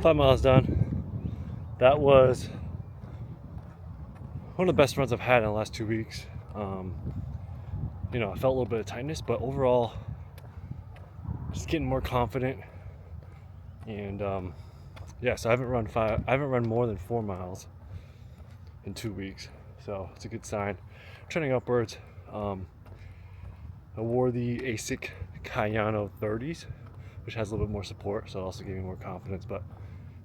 5 miles done. That was one of the best runs I've had in the last 2 weeks. I felt a little bit of tightness, but overall, just getting more confident. And so I haven't run more than 4 miles in 2 weeks, so it's a good sign. Trending upwards. I wore the ASIC Cayano 30s, which has a little bit more support, so it also gave me more confidence. But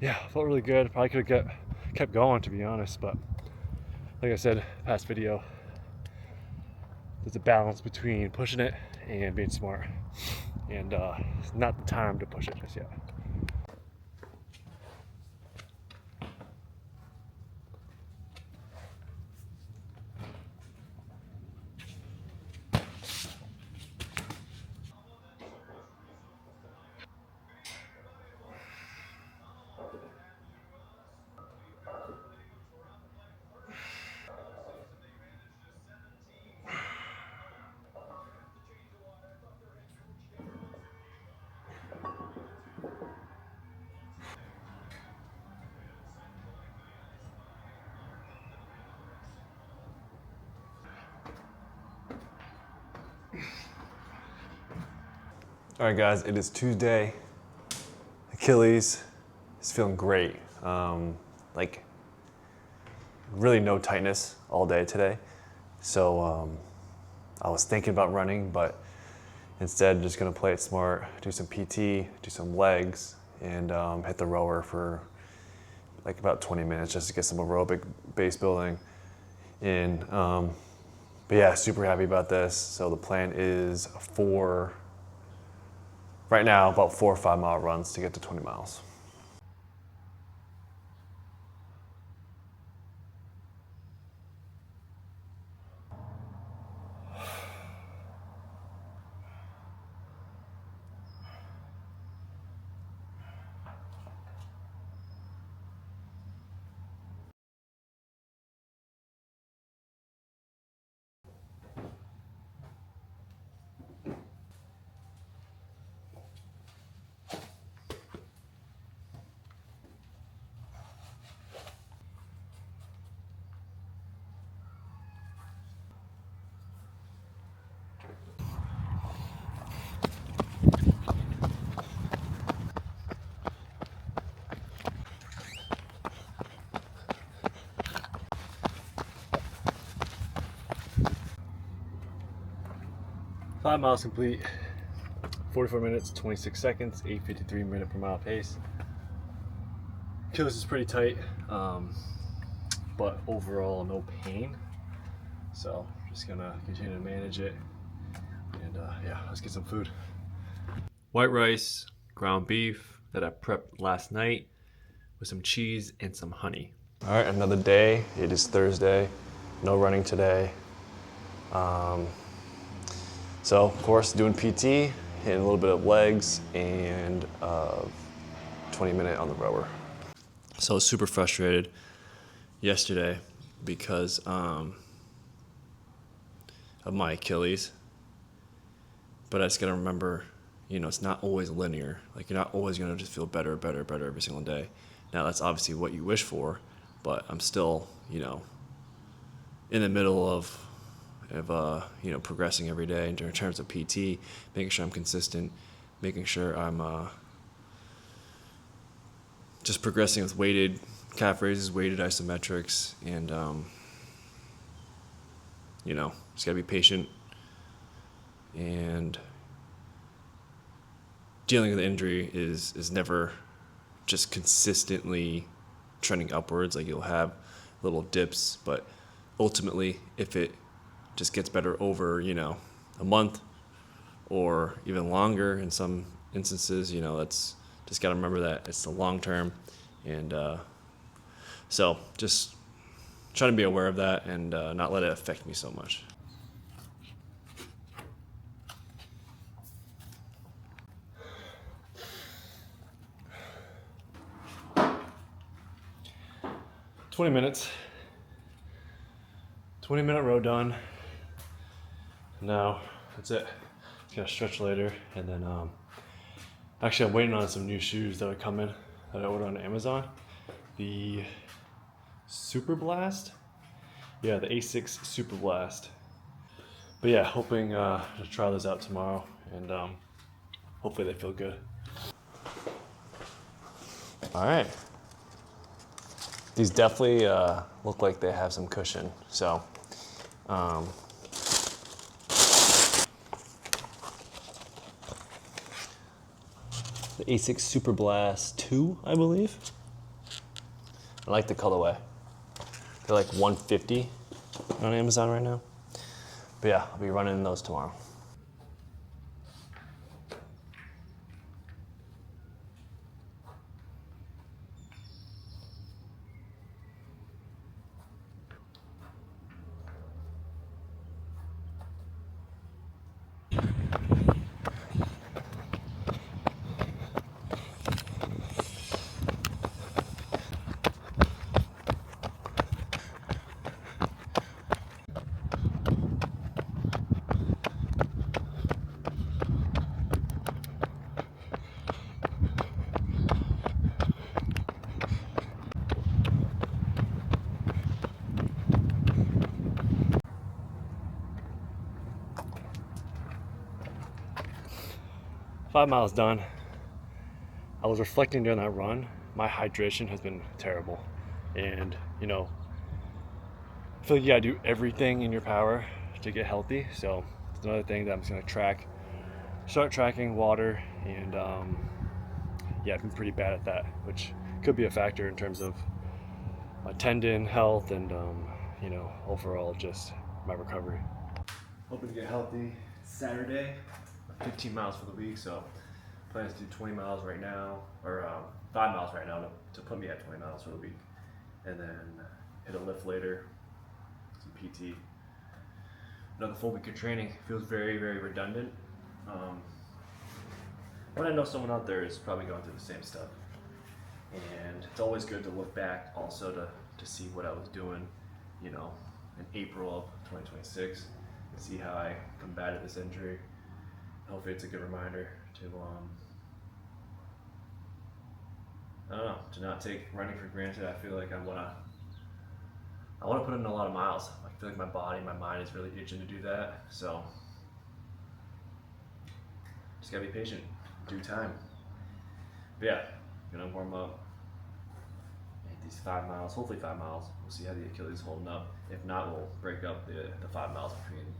yeah, felt really good. Probably could have kept going, to be honest, but like I said past video, there's a balance between pushing it and being smart, and it's not the time to push it just yet. All right, guys, it is Tuesday. Achilles is feeling great. Like really no tightness all day today. So I was thinking about running, but instead just gonna play it smart, do some PT, do some legs, and hit the rower for like about 20 minutes just to get some aerobic base building in. But yeah, super happy about this. So the plan is right now, about 4 or 5 mile runs to get to 20 miles. Five miles complete, 44 minutes, 26 seconds, 8:53 minute per mile pace. Achilles is pretty tight, but overall no pain. So just gonna continue to manage it, and let's get some food. White rice, ground beef that I prepped last night with some cheese and some honey. All right, another day. It is Thursday. No running today. So, of course, doing PT, hitting a little bit of legs, and 20-minute on the rower. So I was super frustrated yesterday because of my Achilles. But I just gotta remember, it's not always linear. Like, you're not always gonna just feel better every single day. Now, that's obviously what you wish for, but I'm still, in the middle of progressing every day in terms of PT, making sure I'm consistent, making sure I'm just progressing with weighted calf raises, weighted isometrics, and just gotta be patient. And dealing with injury is never just consistently trending upwards. Like, you'll have little dips, but ultimately, if it just gets better over, a month or even longer in some instances, that's just got to remember that it's the long term. And so just trying to be aware of that and not let it affect me so much. "20 minutes, 20-minute row done. Now that's it. Gonna stretch later, and then actually I'm waiting on some new shoes that are coming. that I ordered on Amazon. The Super Blast. Yeah, the A6 Super Blast. But yeah, hoping to try those out tomorrow, and hopefully they feel good. All right. These definitely look like they have some cushion. So, the A6 Super Blast 2, I believe. I like the colorway. They're like 150 on Amazon right now. But yeah, I'll be running those tomorrow. Five miles done. I was reflecting during that run. My hydration has been terrible. And, you know, I feel like you gotta do everything in your power to get healthy. So it's another thing that I'm just gonna start tracking water. And yeah, I've been pretty bad at that, which could be a factor in terms of my tendon health and, you know, overall just my recovery. Hoping to get healthy. Saturday, 15 miles for the week, so plans to do 20 miles right now, or 5 miles right now to put me at 20 miles for the week, and then hit a lift later, some PT. Another full week of training. Feels very, very redundant. But I know someone out there is probably going through the same stuff, and it's always good to look back also to see what I was doing, you know, in April of 2026, and see how I combated this injury. Hopefully it's a good reminder to I don't know, to not take running for granted. I feel like I wanna put in a lot of miles. I feel like my body, my mind is really itching to do that. So just gotta be patient, due time. But yeah, gonna warm up, hit these 5 miles, hopefully 5 miles. We'll see how the Achilles is holding up. If not, we'll break up the 5 miles between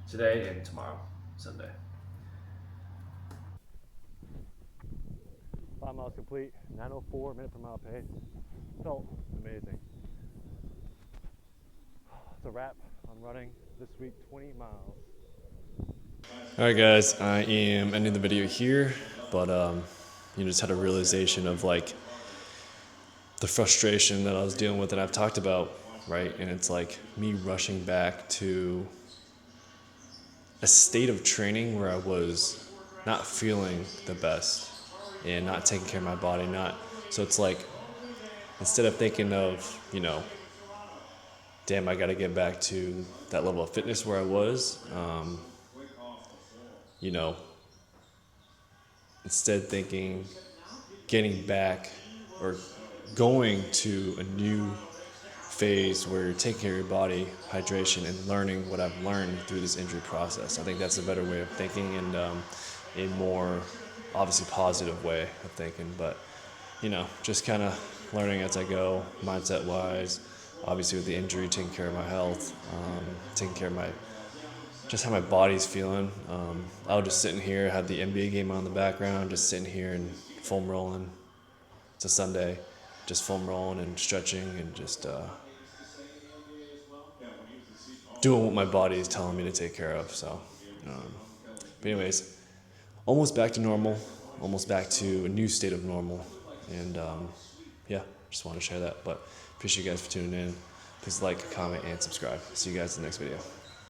today and tomorrow, Sunday. 5 miles complete, 9:04 minute per mile pace. Felt amazing. It's a wrap on running this week, 20 miles. All right, guys, I am ending the video here, but you just had a realization of like the frustration that I was dealing with, and I've talked about, right? And it's like me rushing back to a state of training where I was not feeling the best and not taking care of my body, so it's like instead of thinking of, you know, damn, I got to get back to that level of fitness where I was, you know, instead thinking getting back or going to a new phase where you're taking care of your body, hydration, and learning what I've learned through this injury process. I think that's a better way of thinking, and a more obviously positive way of thinking, but you know, just kind of learning as I go, mindset wise, obviously with the injury, taking care of my health, taking care of just how my body's feeling. I was just sitting here, had the NBA game on in the background, just sitting here and foam rolling. It's a Sunday, just foam rolling and stretching and just doing what my body is telling me to take care of. So, but anyways, almost back to normal, almost back to a new state of normal, and yeah, just wanted to share that. But appreciate you guys for tuning in. Please like, comment, and subscribe. See you guys in the next video.